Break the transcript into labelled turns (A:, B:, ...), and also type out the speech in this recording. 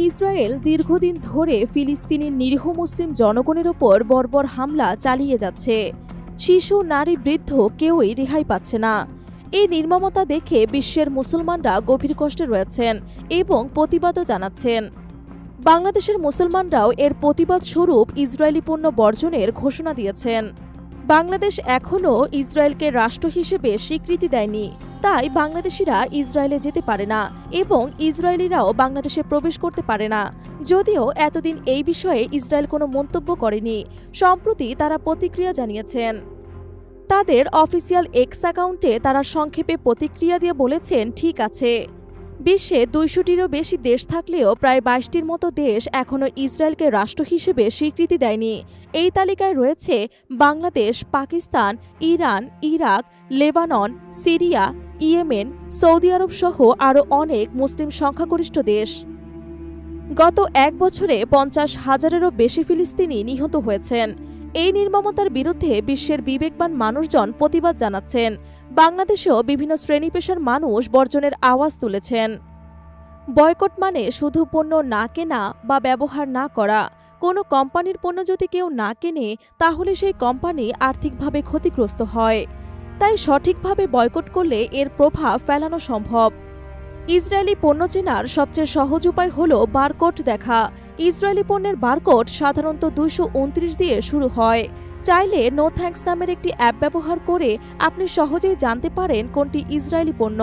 A: Israel দীর্ঘদিন ধরে ফিলিস্তিনি নিরীহ মুসলিম জনগণের ওপর বর্বর হামলা চালিয়ে যাচ্ছে। শিশু, নারী, বৃদ্ধ কেউই রেহাই পাচ্ছে না। এই নির্মমতা দেখে বিশ্বের মুসলমানরা গভীর কষ্টে রয়েছেন এবং প্রতিবাদও জানাচ্ছেন। বাংলাদেশের মুসলমানরাও এর প্রতিবাদ স্বরূপ ইসরায়েলি পণ্য বর্জনের ঘোষণা দিয়েছেন। বাংলাদেশ এখনও ইসরায়েলকে রাষ্ট্র হিসেবে স্বীকৃতি দেয়নি, তাই বাংলাদেশিরা ইসরায়েলে যেতে পারে না এবং ইসরায়েলিরাও বাংলাদেশে প্রবেশ করতে পারে না। যদিও এতদিন এই বিষয়ে ইসরায়েল কোনো মন্তব্য করেনি, সম্প্রতি তারা প্রতিক্রিয়া জানিয়েছেন। তাদের অফিসিয়াল এক্স অ্যাকাউন্টে তারা সংক্ষেপে প্রতিক্রিয়া দিয়ে বলেছেন, ঠিক আছে। বিশ্বে ২০০টিরও বেশি দেশ থাকলেও প্রায় ২২টির মতো দেশ এখনও ইসরায়েলকে রাষ্ট্র হিসেবে স্বীকৃতি দেয়নি। এই তালিকায় রয়েছে Bangladesh, Pakistan, Iran, Iraq, Lebanon, Syria, Yemen, সৌদি আরব সহ আরও অনেক মুসলিম সংখ্যাগরিষ্ঠ দেশ। গত এক বছরে ৫০,০০০-এরও বেশি ফিলিস্তিনি নিহত হয়েছেন। এই নির্মমতার বিরুদ্ধে বিশ্বের বিবেকবান মানুষজন প্রতিবাদ জানাচ্ছেন। বাংলাদেশেও বিভিন্ন শ্রেণী পেশার মানুষ বর্জনের আওয়াজ তুলেছেন। বয়কট মানে শুধু পণ্য না কেনা বা ব্যবহার না করা। কোনো কোম্পানির পণ্য যদি কেউ না কেনে, তাহলে সেই কোম্পানি আর্থিকভাবে ক্ষতিগ্রস্ত হয়। তাই সঠিকভাবে বয়কট করলে এর প্রভাব ফেলানো সম্ভব। ইসরায়েলি পণ্য চেনার সবচেয়ে সহজ উপায় হল বারকোড দেখা। ইসরায়েলি পণ্যের বারকোড সাধারণত ২২৯ দিয়ে শুরু হয়। চাইলে নো থ্যাঙ্কস নামের একটি অ্যাপ ব্যবহার করে আপনি সহজেই জানতে পারেন কোনটি ইসরায়েলি পণ্য।